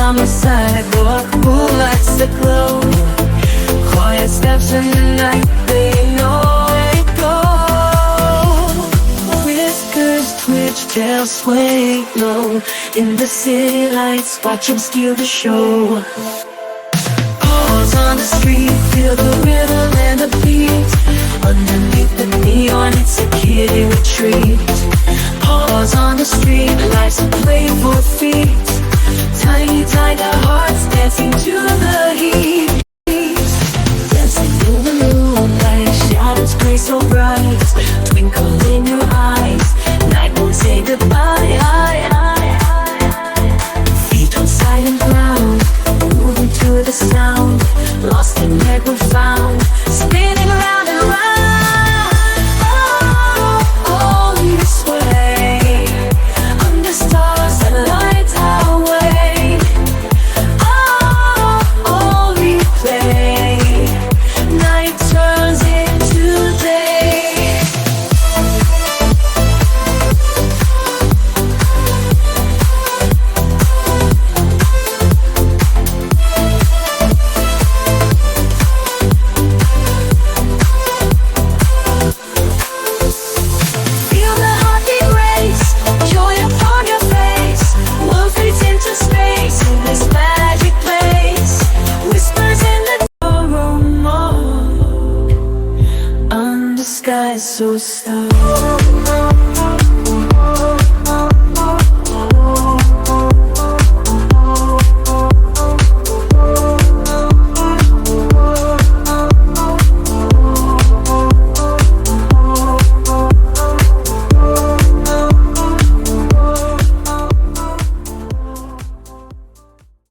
on the sidewalk, who likes the glow? Quiet steps in the night, they know it go. Whiskers twitch, tails sway low. In the city lights, watch them steal the show. Paws on the street, feel the rhythm and the beat. Underneath the neon, it's a kiddie retreat. Paws on the street, life's a playful feat. Tiny tiger hearts dancing to the heat. Dancing in the moonlight, shadows play so bright. Twinkle in your eyes, night won't say goodbye. Feet on silent ground, moving to the sound. Lost in where we're found, spinning round and round. Oh, you sway under stars that light our way. Oh, replay, night turns into day. Feel the heartbeat race, joy upon your face. World fades into space in this magic place. Whispers in the dark, under skies so starry.